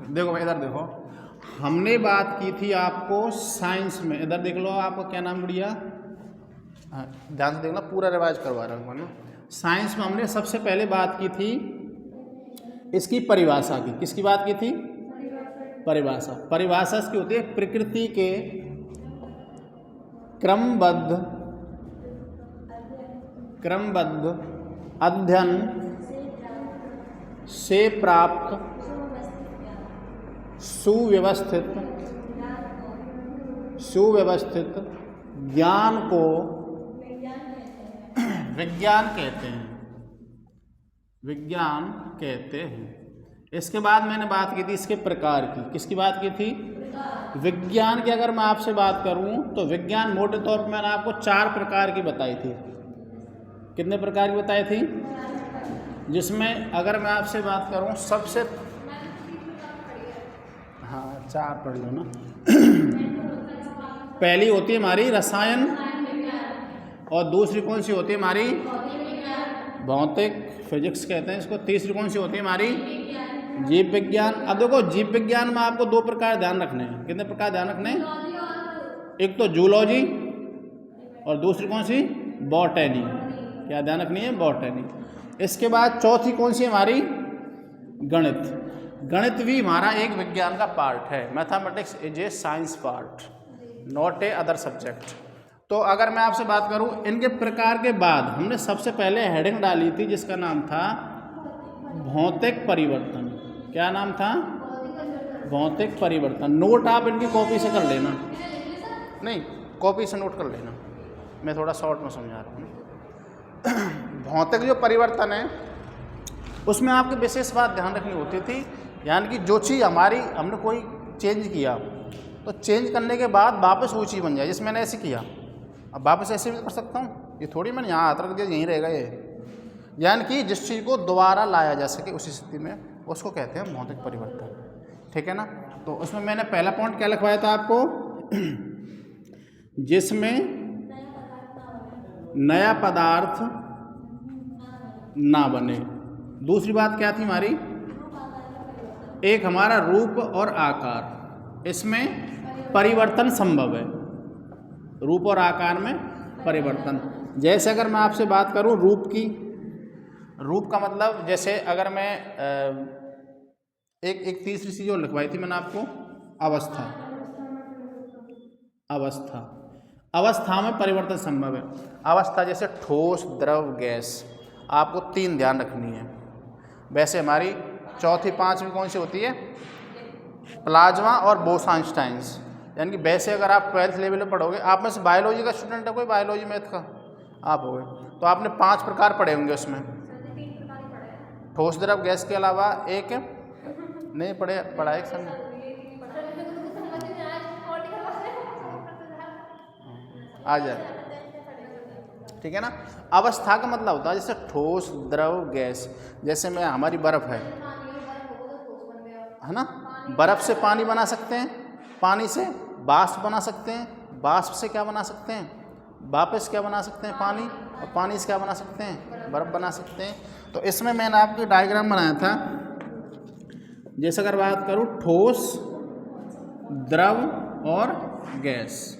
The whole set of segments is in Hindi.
देखो भाई इधर देखो, हमने बात की थी आपको साइंस में, इधर देख लो आपको क्या नाम बढ़िया, ध्यान से देखना, पूरा रिवाइज करवा रहा हूँ ना। साइंस में हमने सबसे पहले बात की थी इसकी परिभाषा की। किसकी बात की थी? परिभाषा। परिभाषा इसकी होती है प्रकृति के क्रमबद्ध अध्ययन से प्राप्त सुव्यवस्थित ज्ञान को विज्ञान कहते हैं। विज्ञान कहते हैं। इसके बाद मैंने बात की थी इसके प्रकार की। किसकी बात की थी? विज्ञान की। अगर मैं आपसे बात करूं तो विज्ञान मोटे तौर पर मैंने आपको 4 प्रकार की बताई थी। कितने प्रकार की बताई थी? जिसमें अगर मैं आपसे बात करूं सबसे, हाँ 4 पढ़ लो ना। पहली होती है हमारी रसायन, और दूसरी कौन सी होती है हमारी? भौतिक, फिजिक्स कहते हैं इसको। तीसरी कौन सी होती है हमारी? जीव विज्ञान। अब देखो जीव विज्ञान में आपको 2 प्रकार ध्यान रखने हैं। कितने प्रकार ध्यान रखने हैं? एक तो जूलॉजी और दूसरी कौन सी? बॉटनी। क्या ध्यान रखनी है? बॉटनी। इसके बाद चौथी कौन सी हमारी? गणित। गणित भी हमारा एक विज्ञान का पार्ट है। Mathematics is a science part, not a other subject. तो अगर मैं आपसे बात करूं इनके प्रकार के बाद हमने सबसे पहले हेडिंग डाली थी जिसका नाम था भौतिक परिवर्तन। क्या नाम था? भौतिक परिवर्तन। नोट आप इनकी कॉपी से कर लेना, नहीं कॉपी से नोट कर लेना, मैं थोड़ा शॉर्ट में समझा रहा हूँ। भौतिक जो परिवर्तन है उसमें आपकी विशेष बात ध्यान रखनी होती थी, यानी कि जो चीज़ हमारी हमने कोई चेंज किया तो चेंज करने के बाद वापस वो चीज़ बन जाए। जैसे मैंने ऐसे किया, अब वापस ऐसे भी कर सकता हूँ। ये थोड़ी मैंने यहाँ हाथ रख दिया यहीं रहेगा ये, यानी कि जिस चीज़ को दोबारा लाया जा सके उसी स्थिति में, उसको कहते हैं भौतिक परिवर्तन। ठीक है ना। तो उसमें मैंने पहला पॉइंट क्या लिखवाया था आपको? जिसमें नया पदार्थ ना बने। दूसरी बात क्या थी हमारी? एक हमारा रूप और आकार, इसमें परिवर्तन संभव है। रूप और आकार में परिवर्तन। जैसे अगर मैं आपसे बात करूं रूप की, रूप का मतलब जैसे अगर मैं एक तीसरी चीज जो लिखवाई थी मैंने आपको, अवस्था। अवस्था, अवस्था में परिवर्तन संभव है। अवस्था जैसे ठोस, द्रव, गैस, आपको 3 ध्यान रखनी है। वैसे हमारी चौथी 5वीं कौन सी होती है? प्लाज्मा और बोस-आइंस्टाइन्स। यानी कि वैसे अगर आप 12th लेवल में पढ़ोगे, आप में से बायोलॉजी का स्टूडेंट है कोई? बायोलॉजी मैथ का आप हो गए तो आपने 5 प्रकार पढ़े होंगे उसमें। ठोस, द्रव, गैस के अलावा एक नहीं पढ़ा एक समय आ जाए। ठीक है ना। अवस्था का मतलब होता है जैसे ठोस, द्रव, गैस। जैसे में हमारी बर्फ है ना, बर्फ से पानी बना सकते हैं, पानी से वाष्प बना सकते हैं, वाष्प से क्या बना सकते हैं? वापस क्या बना सकते हैं? पानी। और पानी से क्या बना सकते हैं? बर्फ बना सकते हैं। तो इसमें मैंने आपको डायग्राम बनाया था। जैसे अगर बात करूं ठोस, द्रव और गैस,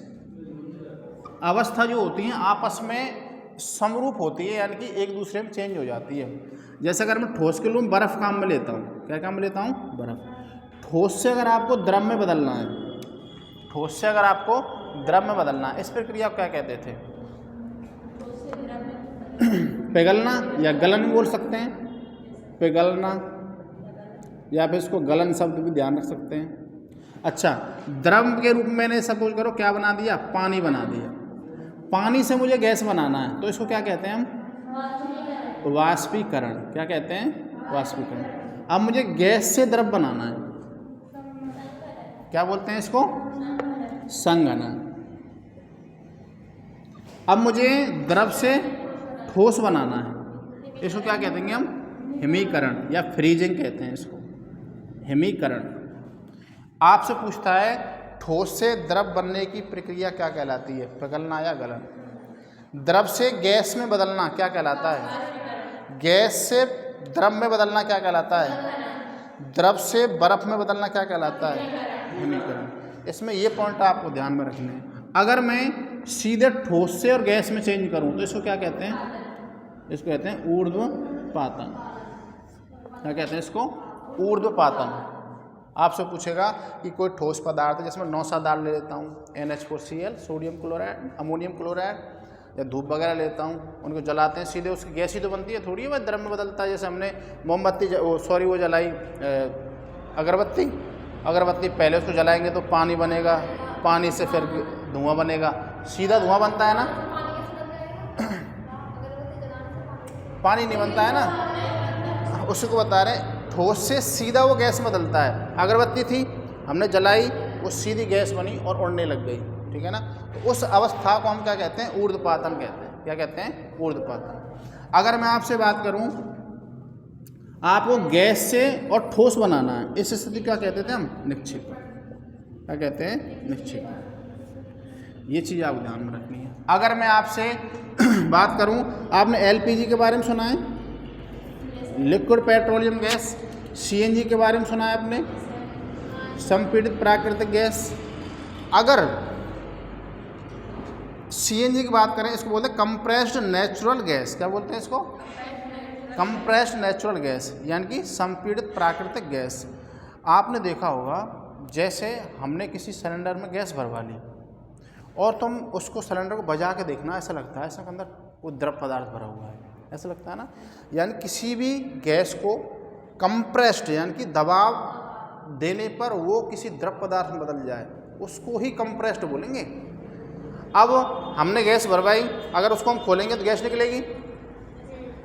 अवस्था जो होती हैं आपस में समरूप होती है, यानी कि एक दूसरे में चेंज हो जाती है। जैसे अगर मैं ठोस के लूँ, बर्फ़ काम में लेता हूँ। क्या काम में लेता हूँ? बर्फ़। ठोस से अगर आपको द्रव में बदलना है, ठोस से अगर आपको द्रव में बदलना है, इस प्रक्रिया को क्या कहते थे? पिघलना या गलन बोल सकते हैं। पिघलना, या फिर इसको गलन शब्द भी ध्यान रख सकते हैं। अच्छा, द्रव के रूप में मैंने सपोज करो क्या बना दिया? पानी बना दिया। पानी से मुझे गैस बनाना है तो इसको क्या कहते हैं हम? वाष्पीकरण। क्या कहते हैं? वाष्पीकरण। अब मुझे गैस से द्रव बनाना है, क्या बोलते हैं इसको? संघनन। अब मुझे द्रव से ठोस बनाना है, इसको क्या कहते हैं हम? हिमीकरण या फ्रीजिंग कहते हैं इसको, हिमीकरण। आपसे पूछता है ठोस से द्रव बनने की प्रक्रिया क्या कहलाती है? पिघलना या गलन। द्रव से गैस में बदलना क्या कहलाता है? गैस से द्रव में बदलना क्या कहलाता है? द्रव से बर्फ में बदलना क्या कहलाता है? घनीकरण। इसमें ये पॉइंट आपको ध्यान में रखने हैं। अगर मैं सीधे ठोस से और गैस में चेंज करूं तो इसको क्या कहते हैं? इसको कहते हैं ऊर्ध्वपातन। क्या कहते हैं इसको? ऊर्ध्वपातन। आपसे पूछेगा कि कोई ठोस पदार्थ है, जैसे मैं नौसा दाल ले लेता हूँ, NH4Cl, sodium chloride, ammonium chloride, या धूप वगैरह लेता हूँ, उनको जलाते हैं, सीधे उसकी गैस ही तो बनती है, थोड़ी है वह द्रव में बदलता है। जैसे हमने मोमबत्ती वो जलाई अगरबत्ती पहले उसको जलाएंगे तो पानी बनेगा, पानी से फिर धुआं बनेगा, सीधा धुआं बनता है ना, पानी नहीं बनता है ना, उसको बता रहे हैं। ठोस से सीधा वो गैस में बदलता है। अगरबत्ती थी, हमने जलाई, वो सीधी गैस बनी और उड़ने लग गई, ठीक है ना। तो उस अवस्था को हम क्या कहते हैं? ऊर्ध्वपातन कहते हैं। क्या कहते हैं? ऊर्ध्वपातन। अगर मैं आपसे बात करूं, आपको गैस से और ठोस बनाना है, इस स्थिति क्या कहते थे हम? निक्षेपण। क्या कहते हैं? निक्षेपण। ये चीज़ आपको ध्यान में रखनी है। अगर मैं आपसे बात करूं, आपने LPG के बारे में सुना है, लिक्विड पेट्रोलियम गैस, CNG के बारे में सुना है आपने, संपीड़ित प्राकृतिक गैस। अगर CNG की बात करें, इसको बोलते हैं कंप्रेस्ड नेचुरल गैस। क्या बोलते हैं इसको? कंप्रेस्ड नेचुरल गैस, यानी कि संपीड़ित प्राकृतिक गैस। आपने देखा होगा, जैसे हमने किसी सिलेंडर में गैस भरवा ली और तुम उसको सिलेंडर को बजा के देखना, ऐसा लगता है इसके अंदर वो द्रव पदार्थ भरा हुआ है, ऐसा लगता है ना। यानी किसी भी गैस को कंप्रेस्ड, यानी कि दबाव देने पर वो किसी द्रव पदार्थ में बदल जाए, उसको ही कंप्रेस्ड बोलेंगे। अब हमने गैस भरवाई, अगर उसको हम खोलेंगे तो गैस निकलेगी,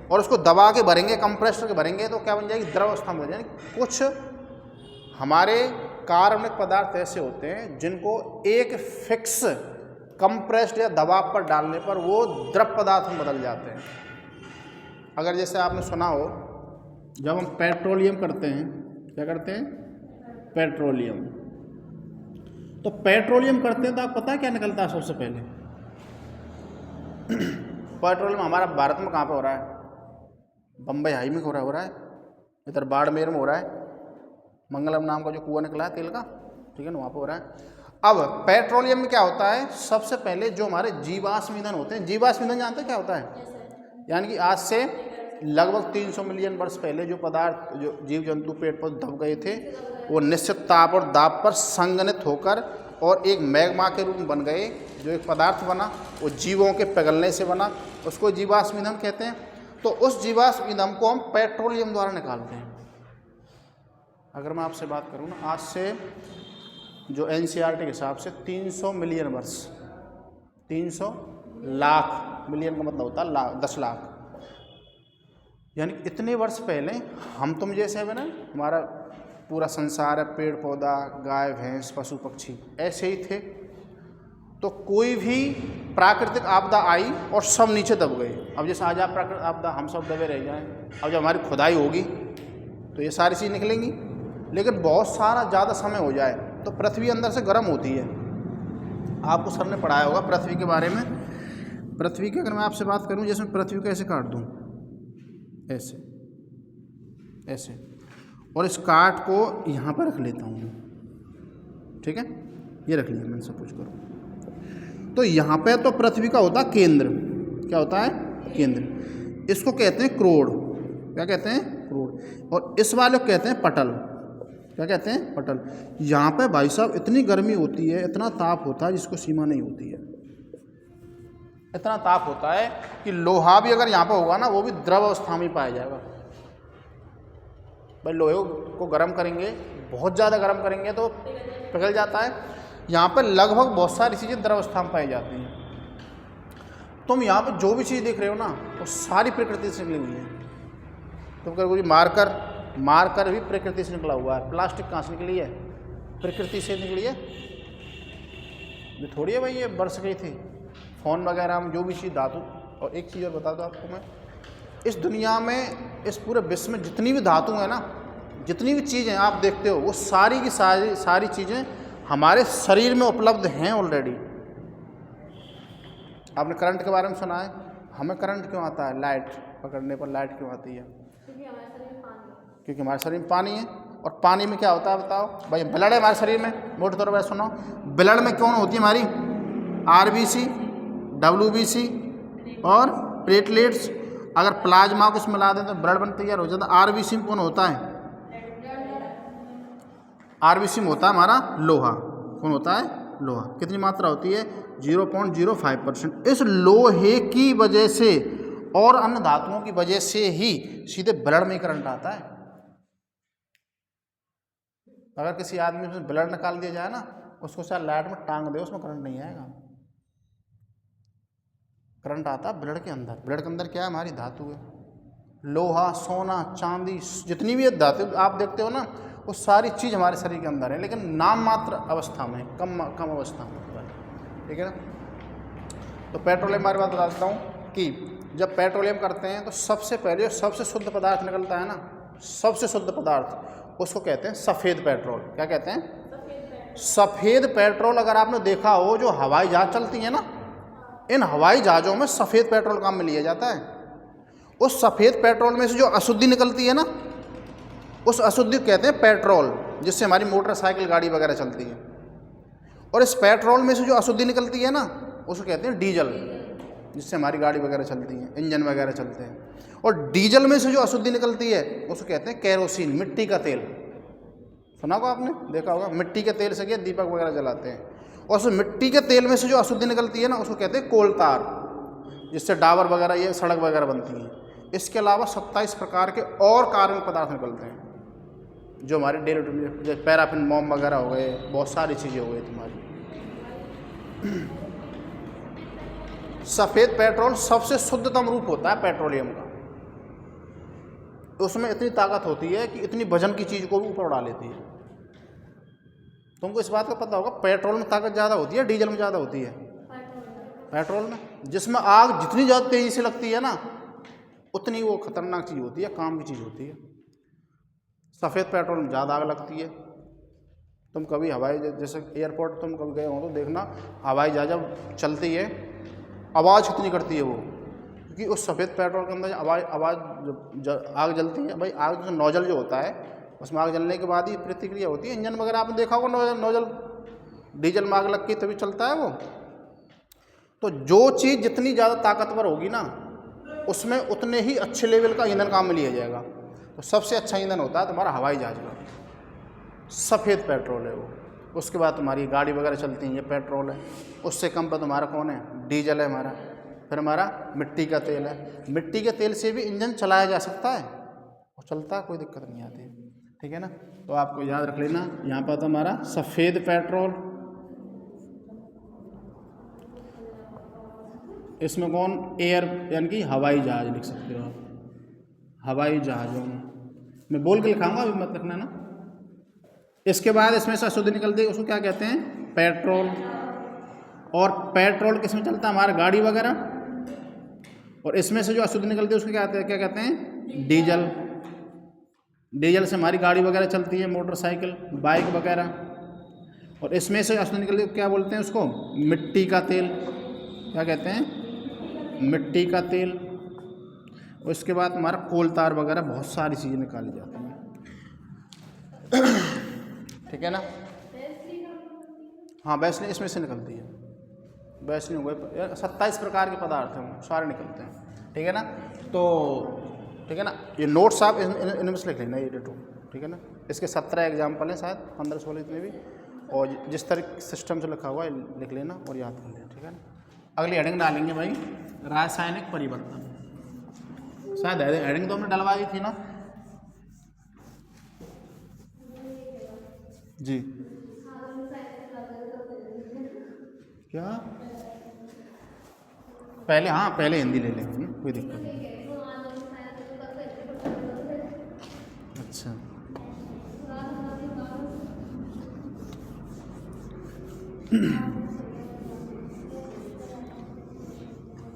और उसको दबा के भरेंगे, कंप्रेस्ड के भरेंगे, तो क्या बन जाएगी? द्रव अवस्था में। यानी कुछ हमारे कार्बनिक पदार्थ ऐसे होते हैं जिनको एक फिक्स कंप्रेस्ड या दबाव पर डालने पर वो द्रव पदार्थ में बदल जाते हैं। अगर जैसे आपने सुना हो, जब हम पेट्रोलियम करते हैं, क्या करते हैं? पेट्रोलियम। तो पेट्रोलियम करते हैं तो आप पता है क्या निकलता है सबसे पहले? पेट्रोलियम हमारा भारत में कहाँ पे हो रहा है? बम्बई हाई में हो रहा है, इधर बाड़मेर में हो रहा है, मंगलम नाम का जो कुआं निकला है तेल का, ठीक है ना, वहाँ पे हो रहा है। अब पेट्रोलियम में क्या होता है? सबसे पहले जो हमारे जीवाश्म ईंधन होते हैं, जीवाश्म ईंधन जानते हैं क्या होता है? यानी कि आज से लगभग 300 मिलियन वर्ष पहले जो पदार्थ, जो जीव जंतु पेड़ पौधे दब गए थे, वो निश्चित ताप और दाब पर संघनित होकर और एक मैग्मा के रूप में बन गए। जो एक पदार्थ बना वो जीवों के पिघलने से बना, उसको जीवाश्म ईंधन कहते हैं। तो उस जीवाश्म ईंधन को हम पेट्रोलियम द्वारा निकालते हैं। अगर मैं आपसे बात करूँ ना, आज से जो NCERT के हिसाब से 300 मिलियन वर्ष, 300 लाख, मिलियन का मतलब होता है लाख, 10 लाख, यानी इतने वर्ष पहले हम तुम जैसे है ना, हमारा पूरा संसार है, पेड़ पौधा, गाय भैंस, पशु पक्षी ऐसे ही थे। तो कोई भी प्राकृतिक आपदा आई और सब नीचे दब गए। अब जैसे आज आप प्राकृतिक आपदा, हम सब दबे रह जाएं, अब जब हमारी खुदाई होगी तो ये सारी चीज़ निकलेंगी, लेकिन बहुत सारा ज़्यादा समय हो जाए तो पृथ्वी अंदर से गर्म होती है। आपको सर ने पढ़ाया होगा पृथ्वी के बारे में। पृथ्वी की अगर मैं आपसे बात करूं, जैसे मैं पृथ्वी को ऐसे काट दूं, ऐसे ऐसे, और इस काट को यहाँ पर रख लेता हूँ, ठीक है, ये रख लिया मैंने, सब कुछ करो। तो यहाँ पे तो पृथ्वी का होता है केंद्र। क्या होता है? केंद्र। इसको कहते हैं क्रोड़। क्या कहते हैं? क्रोड़। और इस वाले को कहते हैं पटल। क्या कहते हैं? पटल। यहाँ पे भाई साहब इतनी गर्मी होती है, इतना ताप होता है जिसको सीमा नहीं होती है। इतना ताप होता है कि लोहा भी अगर यहाँ पे होगा ना, वो भी द्रव अवस्था में पाया जाएगा। भाई लोहे को गर्म करेंगे, बहुत ज़्यादा गर्म करेंगे तो पिघल जाता है। यहाँ पर लगभग बहुत सारी चीज़ें द्रव अवस्था में पाई जाती हैं। तुम यहाँ पर जो भी चीज़ देख रहे हो ना, वो सारी प्रकृति से निकली हुई है। तुम कह कोई मार्कर भी प्रकृति से निकला हुआ है। प्लास्टिक कहाँ से निकली है? प्रकृति से निकली है। ये थोड़ी है भाई ये बरस गई थी। फ़ोन वगैरह में जो भी चीज़ धातु। और एक चीज़ और बता दो आपको मैं, इस दुनिया में, इस पूरे विश्व में जितनी भी धातु है ना, जितनी भी चीज़ें आप देखते हो, वो सारी की सारी चीज़ें हमारे शरीर में उपलब्ध हैं ऑलरेडी। आपने करंट के बारे में सुना है? हमें करंट क्यों आता है? लाइट पकड़ने पर लाइट क्यों आती है? क्योंकि हमारे शरीर में पानी है। और पानी में क्या होता है बताओ भाई? ब्लड है हमारे शरीर में, मोटे तौर पर सुनो, ब्लड में कौन होती है हमारी? आरबीसी, डब्ल्यूबीसी और प्लेटलेट्स। अगर प्लाज्मा को उसमें मिला दें तो ब्लड बन तैयार हो जाता है। आरबीसी में कौन होता है? आरबीसी में होता है हमारा लोहा। कौन होता है? लोहा। कितनी मात्रा होती है? 0.05%। इस लोहे की वजह से और अन्य धातुओं की वजह से ही सीधे ब्लड में करंट आता है। अगर किसी आदमी से ब्लड निकाल दिया जाए ना, उसको शायद लाइट में टांग दे, उसमें करंट नहीं आएगा। करंट आता है ब्लड के अंदर। ब्लड के अंदर क्या है? हमारी धातु है। लोहा, सोना, चांदी, जितनी भी धातु आप देखते हो ना, वो सारी चीज़ हमारे शरीर के अंदर है, लेकिन नाम मात्र अवस्था में, कम अवस्था में। ठीक है ना? तो पेट्रोलियम बारे बात बता देता हूँ कि जब पेट्रोलियम करते हैं तो सबसे पहले सबसे शुद्ध पदार्थ निकलता है ना, सबसे शुद्ध पदार्थ, उसको कहते हैं सफ़ेद पेट्रोल। क्या कहते हैं? सफ़ेद पेट्रोल। अगर आपने देखा हो, जो हवाई जहाज चलती है ना, इन हवाई जहाज़ों में सफ़ेद पेट्रोल काम में लिया जाता है। उस सफ़ेद पेट्रोल में से जो अशुद्धि निकलती है ना, उस अशुद्धि को कहते हैं पेट्रोल, जिससे हमारी मोटरसाइकिल, गाड़ी वगैरह चलती है। और इस पेट्रोल में से जो अशुद्धि निकलती है ना, उसको कहते हैं डीजल, जिससे हमारी गाड़ी वगैरह चलती हैं, इंजन वगैरह चलते हैं। और डीजल में से जो अशुद्धि निकलती है उसको कहते हैं केरोसिन, मिट्टी का तेल। सुना होगा आपने, देखा होगा, मिट्टी के तेल से क्या दीपक वगैरह जलाते हैं। और उस मिट्टी के तेल में से जो अशुद्धि निकलती है ना, उसको कहते हैं कोल तार, जिससे डाबर वगैरह, ये सड़क वगैरह बनती हैं। इसके अलावा 27 प्रकार के और कार्बनिक पदार्थ निकलते हैं, जो हमारे डेली, जैसे पैराफिन, मोम वगैरह हो गए, बहुत सारी चीज़ें हो गई तुम्हारी। सफ़ेद पेट्रोल सबसे शुद्धतम रूप होता है पेट्रोलियम का। उसमें इतनी ताकत होती है कि इतनी वजन की चीज़ को भी ऊपर उड़ा लेती है। तुमको इस बात का पता होगा, पेट्रोल में ताकत ज़्यादा होती है, डीजल में ज़्यादा होती है? पेट्रोल में, जिसमें आग जितनी ज़्यादा तेज़ी से लगती है ना, उतनी वो खतरनाक चीज़ होती है, काम की चीज़ होती है। सफ़ेद पेट्रोल में ज़्यादा आग लगती है। तुम कभी हवाई, जैसे एयरपोर्ट तुम कभी गए हो तो देखना, हवाई जहाज जब चलती है, आवाज़ कितनी करती है वो, क्योंकि उस सफ़ेद पेट्रोल के अंदर आवाज़ जब आग जलती है, भाई आग जो नोजल जो होता है, उसमें आग जलने के बाद ही प्रतिक्रिया होती है। इंजन वगैरह आपने देखा होगा, नोजल डीजल में आग लग के तभी चलता है वो। तो जो चीज़ जितनी ज़्यादा ताकतवर होगी ना, उसमें उतने ही अच्छे लेवल का ईंधन काम में लिया जाएगा। तो सबसे अच्छा ईंधन होता है तुम्हारा हवाई जहाज का, सफ़ेद पेट्रोल है वो। उसके बाद तुम्हारी गाड़ी वगैरह चलती हैं, ये पेट्रोल है। उससे कम पर तुम्हारा कौन है? डीजल है हमारा। फिर हमारा मिट्टी का तेल है। मिट्टी के तेल से भी इंजन चलाया जा सकता है और चलता है, कोई दिक्कत नहीं आती। ठीक है ना? तो आपको याद रख लेना, यहाँ पर तो हमारा सफ़ेद पेट्रोल, इसमें कौन? एयर, यानी कि हवाई जहाज लिख सकते हो आप। हवाई जहाज़ों में मैं बोल के लिखाऊंगा, अभी मत रखना ना। इसके बाद इसमें से अशुद्धि निकलती है, उसको क्या कहते हैं? पेट्रोल। और पेट्रोल किस में चलता है? हमारा गाड़ी वगैरह। और इसमें से जो अशुद्धि निकलती है उसको क्या कहते हैं? डीजल। डीजल से हमारी गाड़ी वगैरह चलती है, मोटरसाइकिल, बाइक वगैरह। और इसमें से अशुद्धि निकलती है, क्या बोलते हैं उसको? मिट्टी का तेल। क्या कहते हैं? मिट्टी का तेल। और इसके बाद हमारा कोल तार वगैरह, बहुत सारी चीज़ें निकाली जाती हैं। ठीक है ना? हाँ, वैसलीन इसमें से निकलती है। वैसलीन हो गए, 27 प्रकार के पदार्थ हैं, सारे निकलते हैं। ठीक है ना? तो ठीक है ना, ये नोट्स आप इनमें से लिख लेना, ये डेटो। ठीक है ना? इसके 17 एग्जाम्पल हैं, शायद 15-16 इतने भी, और जिस तरह सिस्टम से लिखा हुआ है लिख लेना और याद कर लेना। ठीक है ना? अगली हेडिंग डालेंगे भाई, रासायनिक परिवर्तन। शायद हेडिंग तो हमने डलवाई थी ना जी? क्या पहले? हाँ, पहले हिंदी ले लेंगे, कोई दिक्कत नहीं। अच्छा,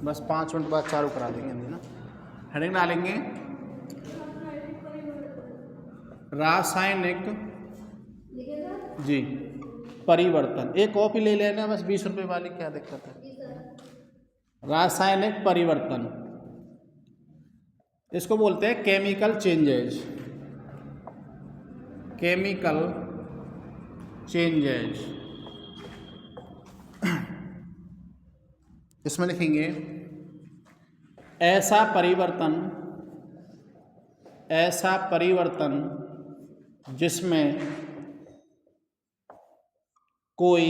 बस 5 मिनट बाद चालू करा देंगे हिंदी ना। हेडिंग डालेंगे रासायनिक जी परिवर्तन। एक कॉपी ले लेना बस, 20 रुपये वाली, क्या दिक्कत है? रासायनिक परिवर्तन, इसको बोलते हैं केमिकल चेंजेज। Chemical changes. इसमें लिखेंगे ऐसा परिवर्तन जिसमें कोई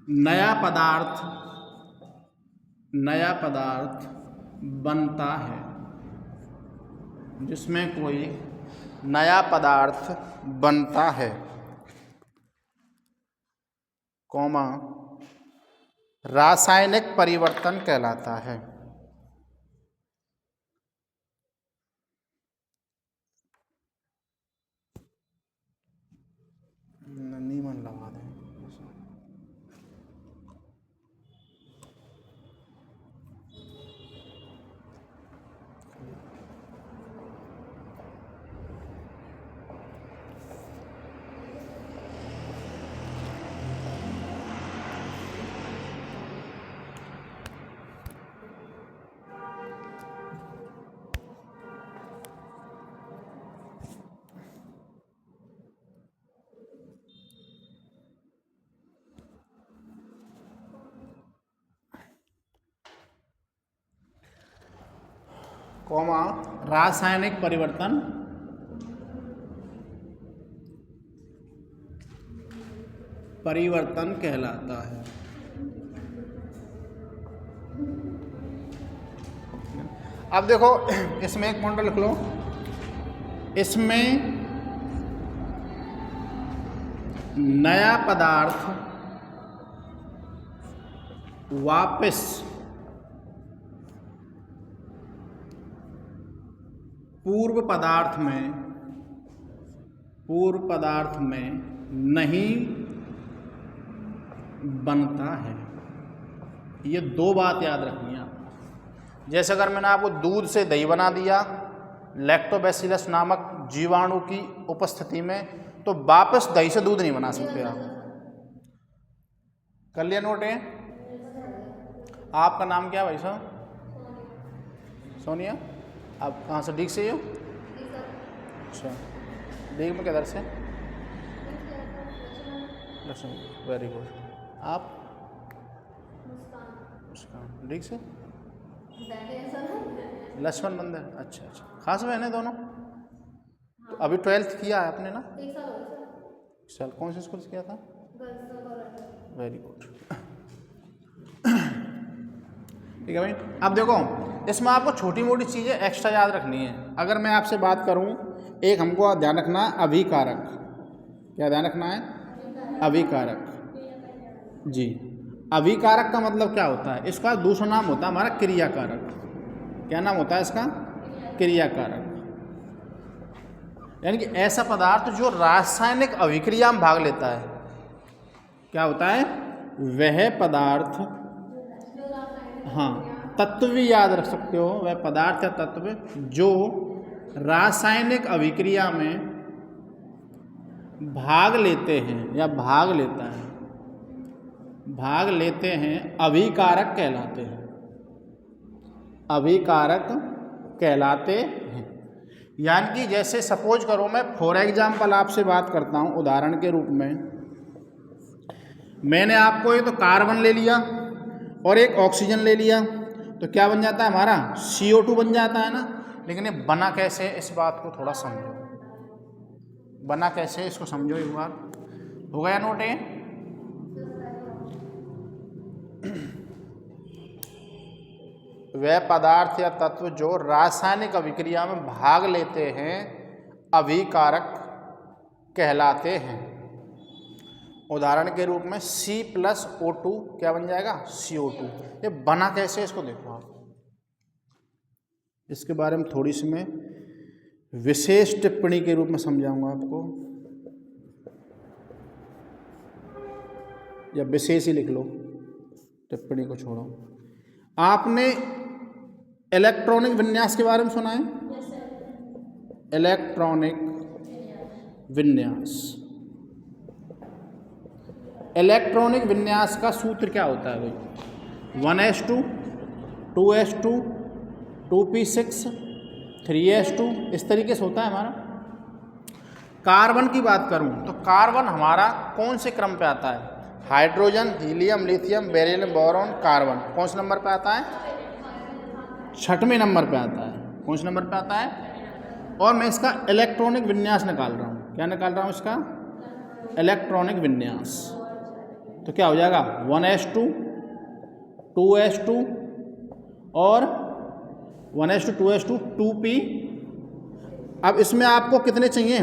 नया पदार्थ बनता है, जिसमें कोई नया पदार्थ बनता है, कॉमा रासायनिक परिवर्तन कहलाता है। नीमन लगा दें। कॉमा रासायनिक परिवर्तन कहलाता है। अब देखो इसमें एक पॉइंट लिख लो, इसमें नया पदार्थ वापस पूर्व पदार्थ में नहीं बनता है। ये दो बात याद रखनी है। जैसे अगर मैंने आपको दूध से दही बना दिया लैक्टोबैसिलस नामक जीवाणु की उपस्थिति में, तो वापस दही से दूध नहीं बना सकते आप। कर लिया नोट है? आपका नाम क्या है भाई साहब? सोनिया। आप कहाँ से? डीग से हो? अच्छा, डीग में किधर से? लक्ष्मण। Very good. आप? मुस्कान। डीग से? लक्ष्मण मंदिर। अच्छा अच्छा, खास बहन है दोनों। तो अभी 12th किया है आपने ना? चल कौन से स्कूल से किया था? Very good. ठीक है भाई। अब देखो इसमें आपको छोटी मोटी चीज़ें एक्स्ट्रा याद रखनी है। अगर मैं आपसे बात करूं, एक हमको ध्यान रखना है अभिकारक। क्या ध्यान रखना है? अभिकारक जी। अभिकारक का मतलब क्या होता है? इसका दूसरा नाम होता है हमारा क्रियाकारक। क्या नाम होता है इसका? क्रियाकारक। यानी कि ऐसा पदार्थ जो रासायनिक अभिक्रिया में भाग लेता है। क्या होता है? वह पदार्थ, हाँ तत्व भी याद रख सकते हो, वह पदार्थ या तत्व जो रासायनिक अभिक्रिया में भाग लेते हैं या भाग लेते हैं, अभिकारक कहलाते हैं। अभिकारक कहलाते हैं। यानी कि जैसे सपोज करो मैं फॉर एग्जाम्पल आपसे बात करता हूँ, उदाहरण के रूप में मैंने आपको एक तो कार्बन ले लिया और एक ऑक्सीजन ले लिया, तो क्या बन जाता है हमारा? CO2 बन जाता है ना। लेकिन ये बना कैसे, इस बात को थोड़ा समझो। बना कैसे इसको समझो एक बार। हो गया नोट है? वह पदार्थ या तत्व जो रासायनिक अभिक्रिया में भाग लेते हैं अभिकारक कहलाते हैं। उदाहरण के रूप में C+O2 क्या बन जाएगा? CO2। ये बना कैसे इसको देखो आप। इसके बारे में थोड़ी सी मैं विशेष टिप्पणी के रूप में समझाऊंगा आपको, या विशेष ही लिख लो, टिप्पणी को छोड़ो। आपने इलेक्ट्रॉनिक विन्यास के बारे में सुना है? इलेक्ट्रॉनिक विन्यास। इलेक्ट्रॉनिक विन्यास का सूत्र क्या होता है भाई? 1s2, 2s2, 2p6, 3s2 इस तरीके से होता है हमारा। कार्बन की बात करूं तो कार्बन हमारा कौन से क्रम पे आता है? Hydrogen, helium, lithium, beryllium, boron, carbon कौन से नंबर पे आता है? 6वें नंबर पे आता है। कौन से नंबर पे आता है? और मैं इसका इलेक्ट्रॉनिक विन्यास निकाल रहा हूँ। क्या निकाल रहा हूँ इसका? इलेक्ट्रॉनिक विन्यास। तो क्या हो जाएगा? 1s2, 2s2 और 1s2, 2s2, 2p। अब इसमें आपको कितने चाहिए?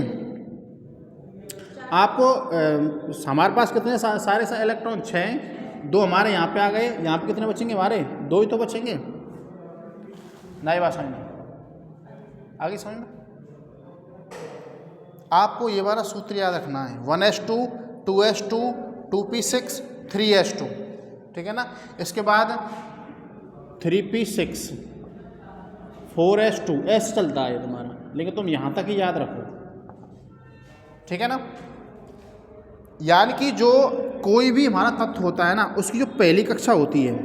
आपको हमारे पास कितने सारे इलेक्ट्रॉन? 6। 2 हमारे यहाँ पे आ गए। यहाँ पे कितने बचेंगे हमारे? 2 ही तो बचेंगे। नई बात समझ में आगे समझ में? आपको ये वाला सूत्र याद रखना है। 1s2, 2s2, 2p6, 3s2, ठीक है ना। इसके बाद 3p6, 4s2, ऐसे चलता है तुम्हारा, लेकिन तुम यहाँ तक ही याद रखो, ठीक है ना। यानी कि जो कोई भी हमारा तत्व होता है ना, उसकी जो पहली कक्षा होती है,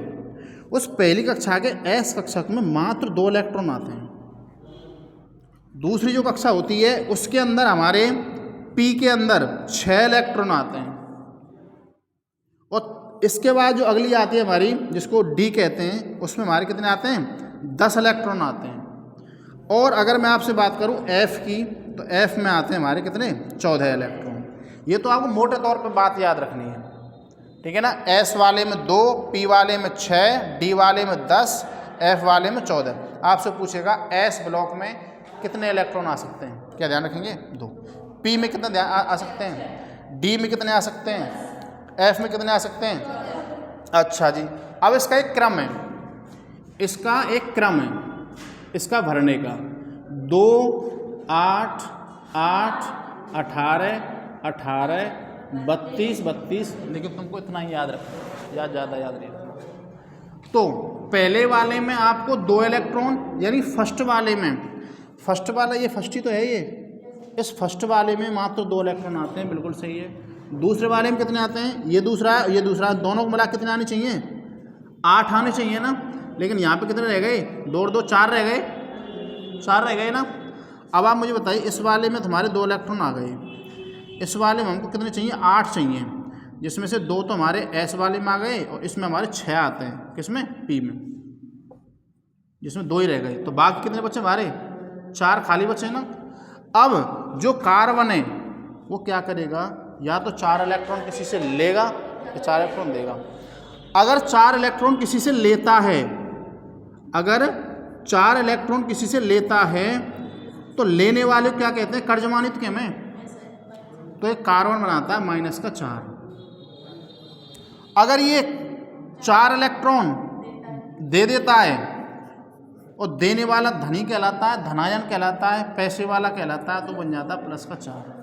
उस पहली कक्षा के एस कक्षा में मात्र 2 इलेक्ट्रॉन आते हैं। दूसरी जो कक्षा होती है उसके अंदर हमारे पी के अंदर 6 इलेक्ट्रॉन आते हैं। और इसके बाद जो अगली आती है हमारी, जिसको डी कहते हैं, उसमें हमारे कितने आते हैं? 10 इलेक्ट्रॉन आते हैं। और अगर मैं आपसे बात करूं एफ की, तो एफ में आते हैं हमारे कितने? 14 इलेक्ट्रॉन। ये तो आपको मोटे तौर पे बात याद रखनी है, ठीक है ना। एस वाले में 2, पी वाले में 6, डी वाले में 10, एफ वाले में 14। आपसे पूछेगा एस ब्लॉक में कितने इलेक्ट्रॉन आ सकते हैं? क्या ध्यान रखेंगे? 2। पी में कितने आ सकते हैं? डी में कितने आ सकते हैं? एफ में कितने आ सकते हैं? अच्छा जी, अब इसका एक क्रम है, इसका एक क्रम है इसका भरने का। 2, 8, 8, 18, 18, 32, 32, लेकिन तुमको इतना ही याद रखना, ज़्यादा याद नहीं रखना। तो पहले वाले में आपको 2 इलेक्ट्रॉन, यानी फर्स्ट वाले में, फर्स्ट वाला ये फर्स्ट ही तो है ये, इस फर्स्ट वाले में मात्र 2 इलेक्ट्रॉन आते हैं, बिल्कुल सही है। दूसरे वाले में कितने आते हैं? ये दूसरा, दोनों को मिला कितने आने चाहिए? 8 आने चाहिए ना। लेकिन यहाँ पे कितने रह गए? 2 और 2 4 रह गए, 4 रह गए ना। अब आप मुझे बताइए, इस वाले में तुम्हारे 2 इलेक्ट्रॉन आ गए, इस वाले में हमको कितने चाहिए? 8 चाहिए, जिसमें से 2 तो हमारे एस वाले में आ गए और इसमें हमारे 6 आते हैं। किसमें? पी में, जिसमें 2 ही रह गए। तो बाकी कितने बचे हमारे? 4 खाली बचे ना। अब जो कार्बन है वो क्या करेगा? या तो 4 इलेक्ट्रॉन किसी से लेगा या 4 इलेक्ट्रॉन देगा। अगर 4 इलेक्ट्रॉन किसी से लेता है, अगर 4 इलेक्ट्रॉन किसी से लेता है तो लेने वाले को क्या कहते हैं? कर्जमानित के में। तो एक कार्बन बनाता है -4। अगर ये 4 इलेक्ट्रॉन दे देता है और देने वाला धनी कहलाता है, धनायन कहलाता है, पैसे वाला कहलाता है, तो बन जाता है +4।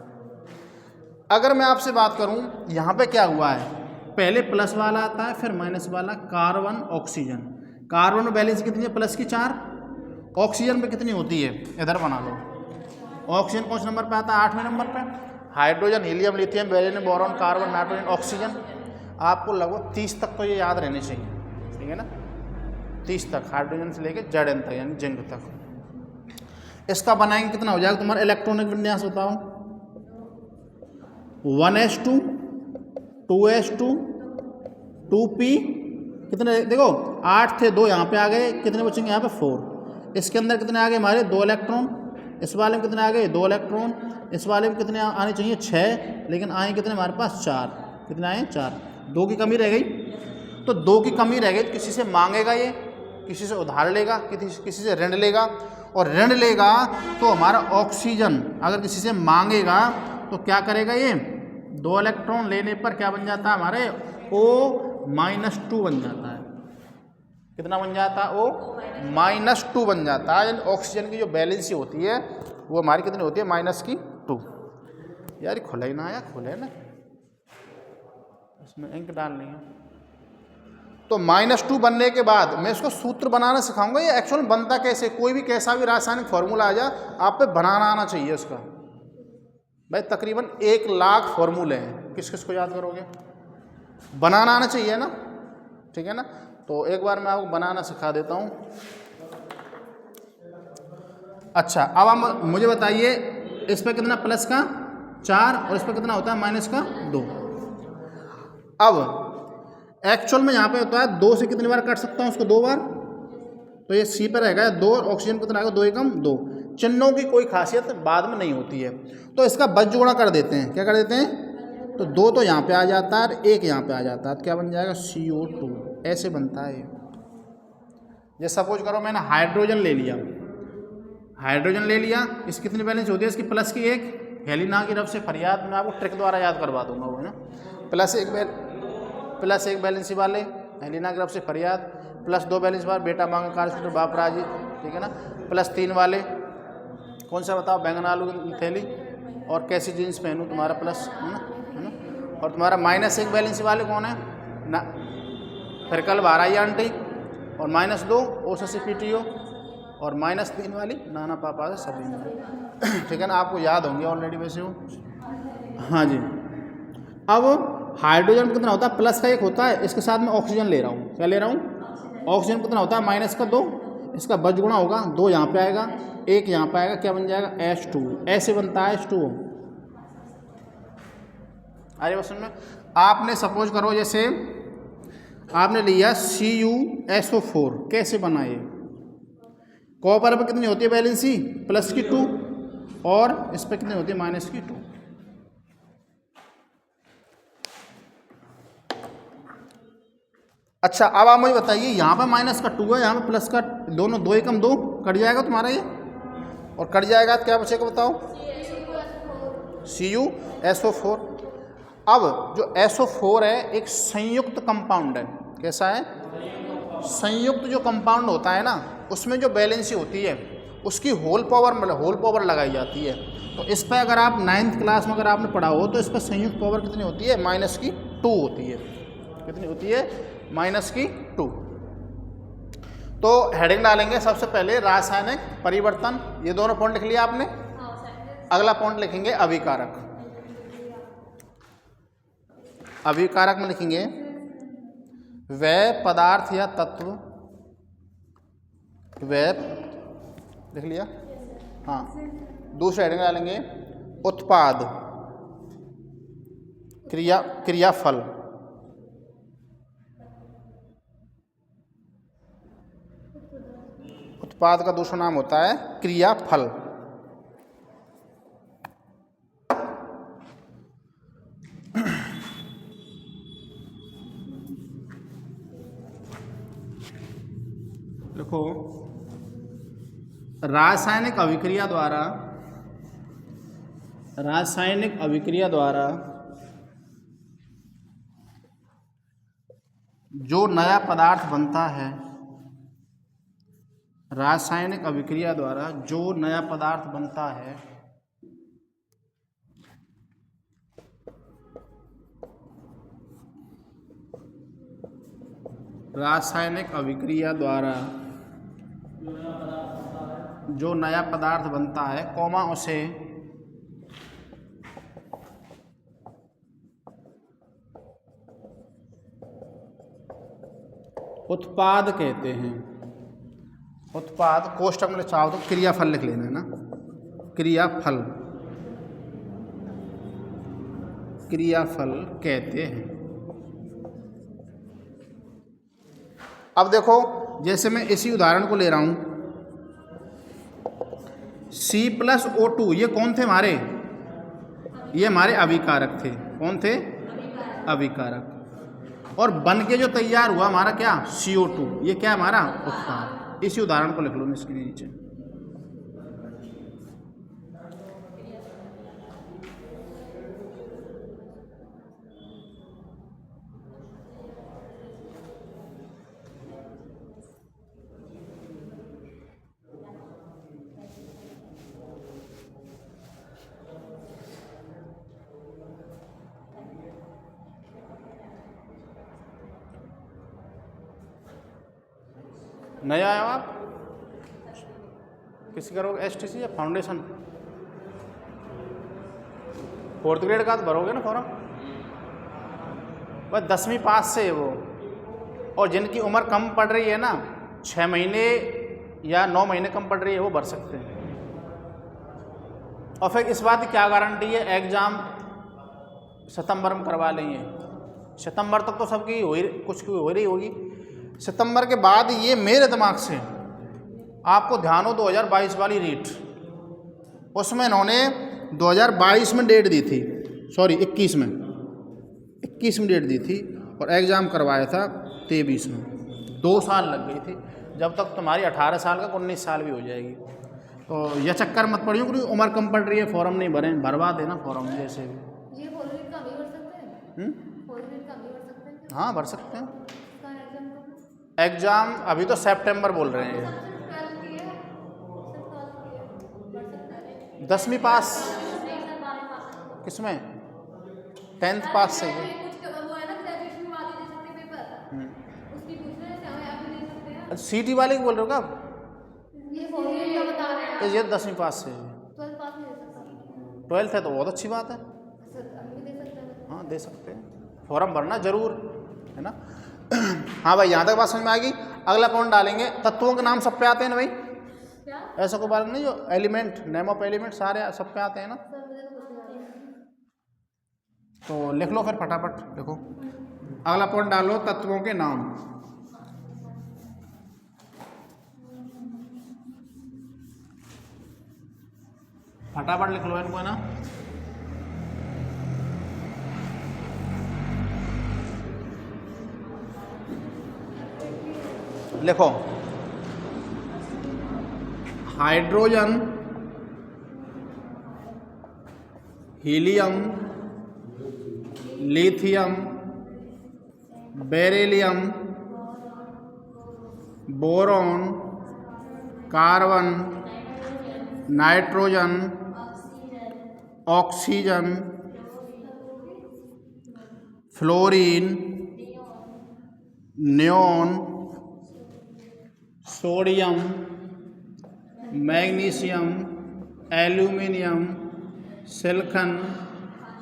अगर मैं आपसे बात करूं, यहाँ पे क्या हुआ है? पहले प्लस वाला आता है, फिर माइनस वाला। Carbon, oxygen. कार्बन में बैलेंस कितनी है? +4 की। ऑक्सीजन पे कितनी होती है? इधर बना लो। ऑक्सीजन कौन से नंबर पे आता है? 8वें नंबर पे। Hydrogen, helium, lithium, beryllium, boron, carbon, nitrogen, oxygen. आपको लगभग 30 तक तो ये याद रहने चाहिए, ठीक है ना। 30 तक, हाइड्रोजन से लेकर Zn तक, यानी जिंक तक। इसका बनाएंगे कितना हो जाएगा तुम्हारा इलेक्ट्रॉनिक विन्यास? बताओ। 1s2, 2s2, 2p, कितने? देखो 8 थे, 2 यहाँ पे आ गए, कितने बचेंगे यहाँ पे? 4। इसके अंदर कितने आ गए हमारे? 2 इलेक्ट्रॉन। इस वाले में कितने आ गए? 2 इलेक्ट्रॉन। इस वाले में कितने आने चाहिए? 6, लेकिन आए कितने हमारे पास? 4। कितने आए? 4। 2 की कमी रह गई। तो 2 की कमी रह गई तो किसी से मांगेगा, ये किसी से उधार लेगा, किसी से ऋण लेगा। और ऋण लेगा तो हमारा ऑक्सीजन अगर किसी से मांगेगा तो क्या करेगा? ये 2 इलेक्ट्रॉन लेने पर क्या बन जाता है हमारे? O-2 बन जाता है। कितना बन जाता है? O-2 बन जाता है। यानी ऑक्सीजन की जो बैलेंस होती है वो हमारी कितनी होती है? -2। यार खुला ही ना आया, खुले ना, इसमें इंक डालनी है। तो -2 बनने के बाद मैं इसको सूत्र बनाना सिखाऊंगा। ये एक्चुअल बनता कैसे? कोई भी कैसा भी रासायनिक फार्मूला आ जाए, आप पे बनाना आना चाहिए उसका। भाई तकरीबन 1 लाख फार्मूले हैं, किस किस को याद करोगे? बनाना आना चाहिए ना, ठीक है ना। तो एक बार मैं आपको बनाना सिखा देता हूँ। अच्छा, अब आप मुझे बताइए इस पर कितना प्लस का 4 और इस पर कितना होता है माइनस का 2। अब एक्चुअल में यहाँ पे होता है 2 से कितनी बार काट सकता हूँ उसको 2 बार, तो ये सी पर रहेगा 2 और ऑक्सीजन कितना आएगा 2 एकम 2। चिन्हों की कोई खासियत बाद में नहीं होती है, तो इसका बज गुणा कर देते हैं। क्या कर देते हैं? तो 2 तो यहाँ पे आ जाता है और 1 यहाँ पे आ जाता है, तो क्या बन जाएगा CO2। ऐसे बनता है ये। जैसे सपोज करो मैंने हाइड्रोजन ले लिया, इस कितनी बैलेंस होती है इसकी? प्लस की 1। हेलिना की तरफ से फरियाद, मैं आपको ट्रिक द्वारा याद करवा दूंगा वो, है ना। प्लस एक बैलेंस वाले हेलिना की तरफ से फरियाद, प्लस 2 बैलेंस वाले बेटा मांगा कार्य बाप राजी, ठीक है ना। प्लस 3 वाले कौन सा बताओ? बैंगन आलू की थैली और कैसी जीन्स पहनूं, तुम्हारा प्लस, है ना। और तुम्हारा माइनस 1 बैलेंस वाले कौन है ना? फिर कल बाराई आंटी और -2 ओसा से PTO और -3 वाली नाना पापा से सभी, ठीक है ना। आपको याद होंगे ऑलरेडी वैसे वो। हाँ जी। अब हाइड्रोजन कितना होता है? प्लस का 1 होता है, इसके साथ में ऑक्सीजन ले रहा हूँ। क्या ले रहा हूँ? ऑक्सीजन कितना होता है? माइनस का 2। इसका बज गुणा होगा, 2 यहाँ पे आएगा, 1 यहाँ पे आएगा, क्या बन जाएगा? H2। ऐसे बनता है H2O। अरे बस में आपने सपोज करो जैसे आपने लिया CuSO4, कैसे बना ये? कॉपर पर कितनी होती है बैलेंसी? प्लस की 2 और इस पर कितनी होती है? माइनस की 2। अच्छा, अब आप मुझे बताइए यहाँ पर माइनस का 2 है, यहाँ पर प्लस का, दोनों 2 एकम 2 कट जाएगा तुम्हारा ये, और कट जाएगा तो क्या बचेगा बताओ? CuSO4। अब जो SO4 है एक संयुक्त कंपाउंड है। कैसा है? संयुक्त जो कंपाउंड होता है ना, उसमें जो बैलेंसी होती है उसकी होल पावर लगाई जाती है। तो इस पर अगर आप 9th क्लास में अगर आपने पढ़ा हो तो इस पर संयुक्त पावर कितनी होती है? माइनस की 2 होती है। कितनी होती है? माइनस की 2। तो हेडिंग डालेंगे सबसे पहले रासायनिक परिवर्तन, ये दोनों पॉइंट लिख लिया आपने। अगला पॉइंट लिखेंगे अभिकारक। अभिकारक में लिखेंगे वह पदार्थ या तत्व, वह लिख लिया, हाँ। दूसरे हेडिंग डालेंगे उत्पाद, क्रियाफल। उत्पाद का दूसरा नाम होता है क्रियाफल। देखो, रासायनिक अभिक्रिया द्वारा जो नया पदार्थ बनता है, रासायनिक अभिक्रिया द्वारा जो नया पदार्थ बनता है रासायनिक अभिक्रिया द्वारा जो नया पदार्थ बनता है, कौमा उसे उत्पाद कहते हैं। उत्पाद कोष्टक में चाहो तो क्रियाफल लिख लेना है ना, क्रियाफल कहते हैं। अब देखो, जैसे मैं इसी उदाहरण को ले रहा हूं, C+O2, ये कौन थे हमारे? ये हमारे अभिकारक थे। कौन थे? अभिकारक। और बन के जो तैयार हुआ हमारा क्या? CO2, ये क्या हमारा? उत्पाद। इसी उदाहरण को लिख लो इसके नीचे। नया आया आप किसी करोगे STC या फाउंडेशन? 4th ग्रेड का तो भरोगे ना फॉर्म, बस 10वीं पास से है वो। और जिनकी उम्र कम पड़ रही है ना, 6 महीने या 9 महीने कम पड़ रही है, वो भर सकते हैं। और फिर इस बात की क्या गारंटी है, एग्ज़ाम सितंबर में करवा लेंगे, सितंबर तक तो सबकी हो ही कुछ की हो रही होगी, सितंबर के बाद ये मेरे दिमाग से आपको ध्यान हो 2022 वाली रीट, उसमें इन्होंने 2022 में डेट दी थी, सॉरी 21 में डेट दी थी और एग्ज़ाम करवाया था 23 में, 2 साल लग गई थी। जब तक तुम्हारी 18 साल का 19 साल भी हो जाएगी। तो यह चक्कर मत पड़ियो क्योंकि उम्र कम पड़ रही है, फॉर्म नहीं भरे, भरवा देना फॉर्म जैसे भी। ये फॉर्म का भी भर सकते हैं? फॉर्म का भी भर सकते हैं? हाँ भर सकते हैं। एग्ज़ाम अभी तो सितंबर बोल रहे हैं। 10वीं पास किसमें? 10th पास से ही। सीटी वाले की बोल रहे हो क्या? ये 10वीं पास से, 12th है तो बहुत अच्छी बात है। हाँ दे सकते हैं, फॉर्म भरना जरूर है ना। हाँ भाई यहाँ तक बात समझ में आएगी। अगला कौन डालेंगे? तत्वों के नाम सब पे आते हैं ना भाई? ऐसा कोई बात नहीं, जो एलिमेंट, नेम ऑफ एलिमेंट सारे सब पे आते हैं ना, तो लिख लो फिर फटाफट। देखो अगला पॉइंट डालो, तत्वों के नाम। फटाफट लिख लो इनको है ना। लिखो hydrogen, helium, lithium, beryllium, boron, carbon, nitrogen, oxygen, fluorine, neon, sodium, magnesium, aluminium, silicon,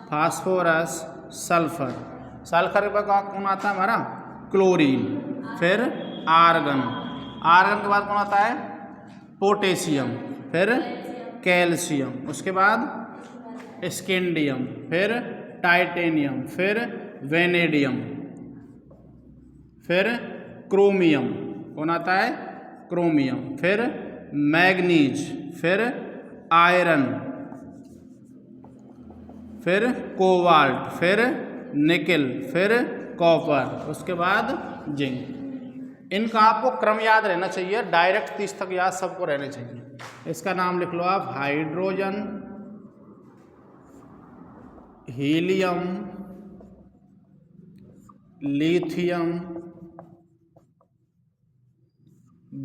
phosphorus, sulphur. Sulphur के बाद कौन आता है हमारा? क्लोरीन। फिर आर्गन, आर्गन के बाद कौन आता है? पोटेशियम। फिर कैल्शियम, उसके बाद स्कैंडियम, फिर टाइटेनियम, फिर वेनेडियम, फिर क्रोमियम। कौन आता है? क्रोमियम। फिर मैग्नीज, फिर आयरन, फिर कोबाल्ट, फिर निकेल, फिर कॉपर, उसके बाद जिंक। इनका आपको क्रम याद रहना चाहिए, डायरेक्ट 30 तक याद सबको रहने चाहिए। इसका नाम लिख लो आप, hydrogen, helium, lithium,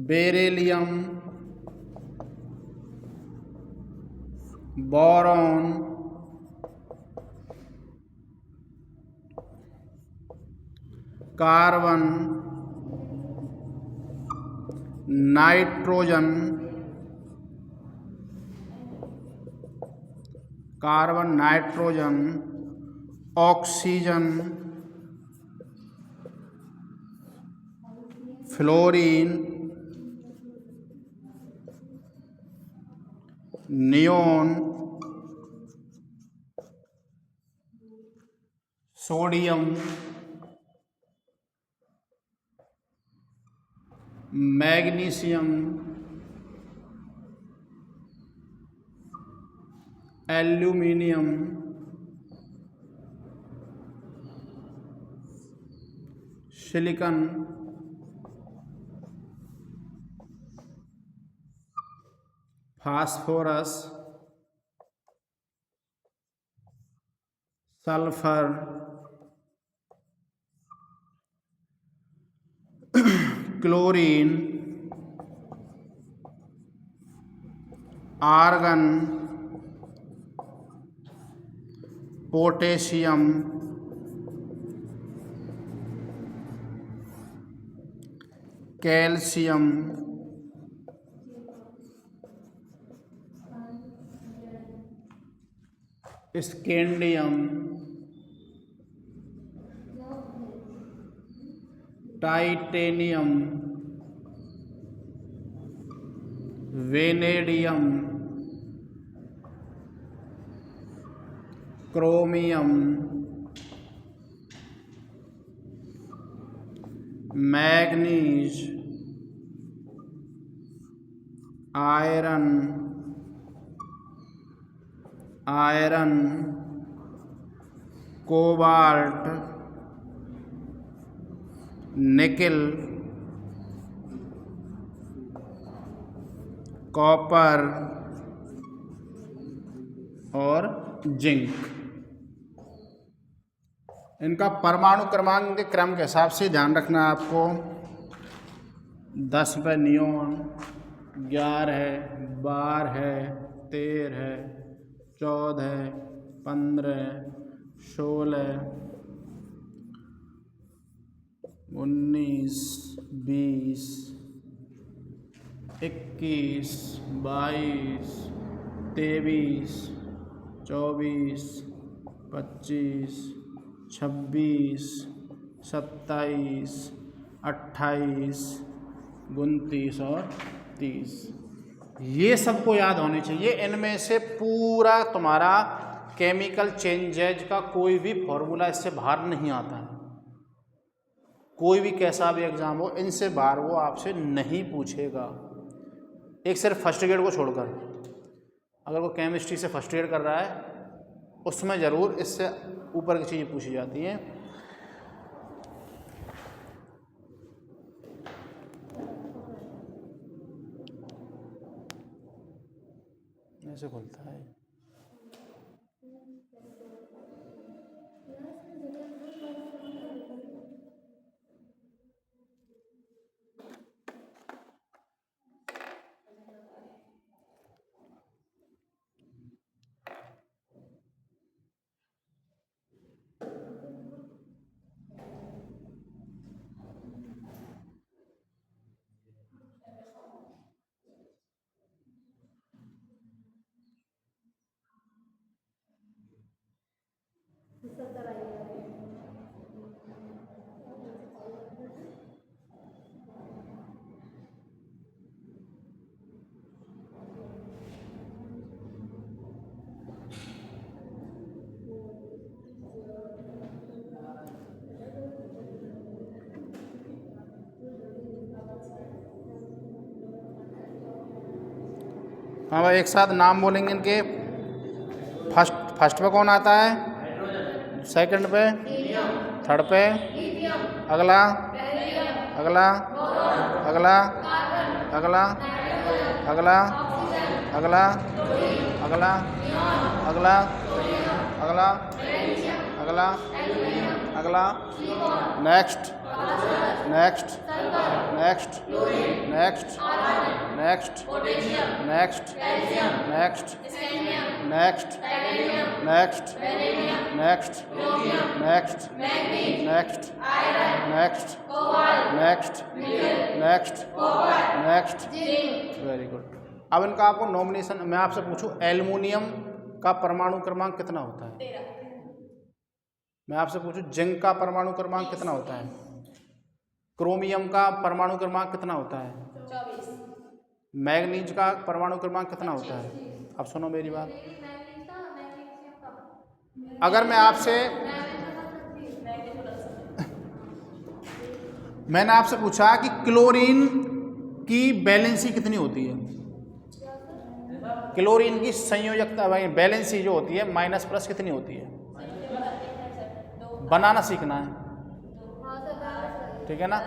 beryllium, boron, carbon, nitrogen, carbon, nitrogen, oxygen, fluorine, neon, sodium, magnesium, aluminium, silicon, phosphorus, sulphur, chlorine, argon, potassium, calcium, scandium, titanium, vanadium, chromium, manganese, iron, cobalt, nickel, copper और जिंक। इनका परमाणु क्रमांक के क्रम के हिसाब से ध्यान रखना है आपको। 10 पे नियोन, 11 है, 12 है, 13 है, 14, 15, 16, 19, 20, 21, 22, 23, 24, 25, 26, 27, 28, 29 और 30। ये सबको याद होनी चाहिए। इनमें से पूरा तुम्हारा केमिकल चेंजेज का कोई भी फॉर्मूला इससे बाहर नहीं आता है। कोई भी कैसा भी एग्जाम हो, इनसे बाहर वो आपसे नहीं पूछेगा, एक सिर्फ फर्स्ट ग्रेड को छोड़कर। अगर वो केमिस्ट्री से फर्स्ट ग्रेड कर रहा है उसमें ज़रूर इससे ऊपर की चीज़ें पूछी जाती हैं। ऐसे खुलता है। हाँ भाई, एक साथ नाम बोलेंगे इनके। फर्स्ट पे कौन आता है, सेकंड पे, थर्ड पे, अगला, अगला, अगला, अगला, अगला, अगला, अगला, अगला, अगला, अगला, अगला, next, next, next, next, next, next, next, next, next, next, next, next, next, next, next, next. Very good. अब इनका आपको नॉमिनेशन, मैं आपसे पूछूं एल्युमिनियम का परमाणु क्रमांक कितना होता है? मैं आपसे पूछूं जिंक का परमाणु क्रमांक कितना होता है? क्रोमियम का परमाणु क्रमांक कितना होता है? 24। मैग्नीज का परमाणु क्रमांक कितना होता है? अब सुनो मेरी बात। अगर मैं आपसे मैंने आपसे पूछा कि क्लोरीन की वैलेंसी कितनी होती है? क्लोरीन की संयोजकता वैलेंसी जो होती है माइनस प्लस कितनी होती है? बनाना सीखना है, ठीक है ना?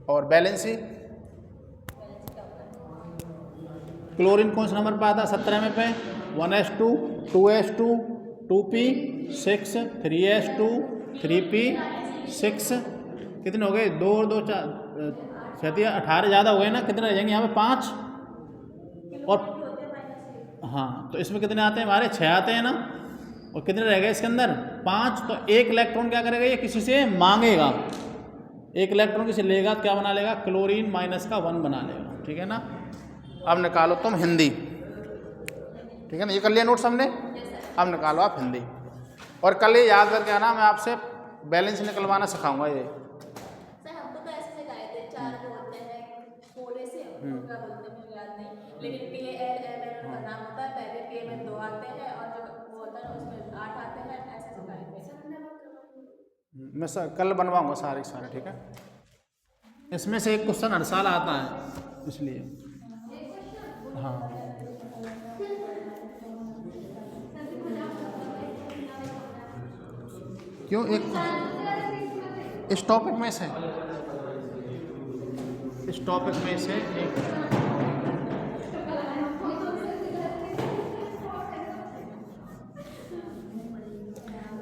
और वैलेंसी क्लोरीन कौन सा नंबर पे आता है? 17वें पे 1s2 2s2 2p6 3s2 3p6 कितने हो गए? 2 और 2 4 18 ज़्यादा हो गए ना? कितने रह जाएंगे यहाँ पे? 5 और हाँ, तो इसमें कितने आते हैं हमारे? 6 आते हैं ना? और कितने रह गए इसके अंदर? 5। तो एक इलेक्ट्रॉन क्या करेगा? ये किसी से मांगेगा, एक इलेक्ट्रॉन किसी लेगा, क्या बना लेगा? क्लोरीन माइनस का 1 बना लेगा, ठीक है ना? अब निकालो तुम हिंदी, ठीक है ना? ये कर लिया नोट्स हमने। अब निकालो आप हिंदी, और कल ये याद करके आना, मैं आपसे बैलेंस निकलवाना सिखाऊंगा। ये सर हमको तो ऐसे सिखाए थे, 4 बोलते हैं, फोड़े से क्या बोलते हैं मुझे याद नहीं, लेकिन PALML का नाम होता है, मैं कल बनवाऊंगा सारे सारे, ठीक है। इसमें से एक क्वेश्चन हर साल आता है इसलिए। हाँ क्यों, एक इस टॉपिक में से, इस टॉपिक में से एक,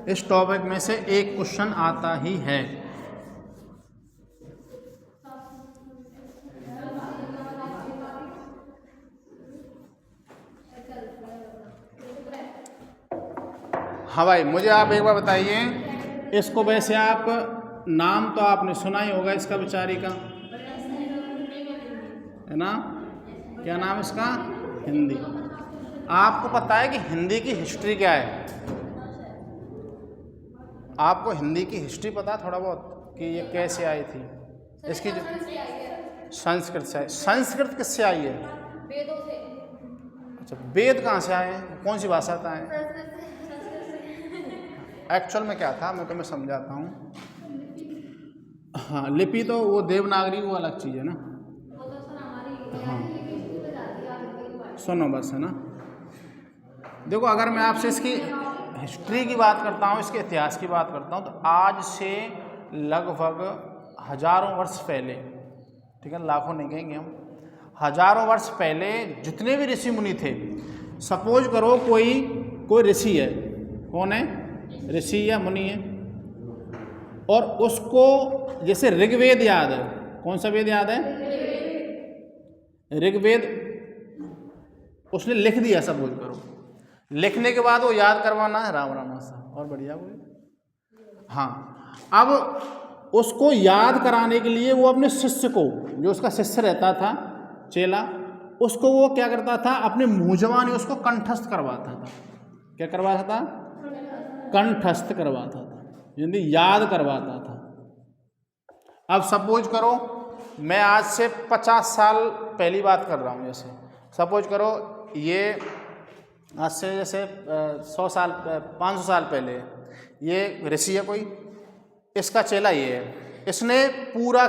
इस टॉपिक में से एक क्वेश्चन आता ही है। हाँ भाई, मुझे आप एक बार बताइए, इसको वैसे आप नाम तो आपने सुना ही होगा इसका बेचारी का, है ना? क्या नाम इसका? हिंदी। आपको पता है कि हिंदी की हिस्ट्री क्या है? आपको हिंदी की हिस्ट्री पता है थोड़ा बहुत कि ये कैसे आई थी? इसकी जो संस्कृत से आई। संस्कृत किससे आई है? वेदों से। अच्छा, वेद कहाँ से आए हैं? कौन सी भाषा से आए हैं? एक्चुअल में क्या था, मैं तुम्हें समझाता हूँ। हाँ, लिपि तो वो देवनागरी वो अलग चीज़ है ना। हाँ सुनो बस, है ना। देखो, अगर मैं आपसे इसकी हिस्ट्री की बात करता हूँ, इसके इतिहास की बात करता हूँ, तो आज से लगभग हजारों वर्ष पहले, ठीक है, लाखों नहीं कहेंगे हम, हजारों वर्ष पहले जितने भी ऋषि मुनि थे, सपोज करो कोई ऋषि है, कौन है? ऋषि या मुनि है, और उसको जैसे ऋग्वेद याद है। कौन सा वेद याद है? ऋग्वेद उसने लिख दिया, सपोज करो। लिखने के बाद वो याद करवाना है राम राम सा, और बढ़िया बोले। हाँ, अब उसको याद कराने के लिए वो अपने शिष्य को, जो उसका शिष्य रहता था, चेला, उसको वो क्या करता था, अपने मुँह जबानी उसको कंठस्थ करवाता था। क्या करवाता था? कंठस्थ करवाता था, यानी याद करवाता था। अब सपोज करो मैं आज से 50 साल पहली बात कर रहा हूँ। जैसे सपोज करो ये आज से जैसे 100 साल 500 साल पहले ये ऋषि है कोई, इसका चेला ये है, इसने पूरा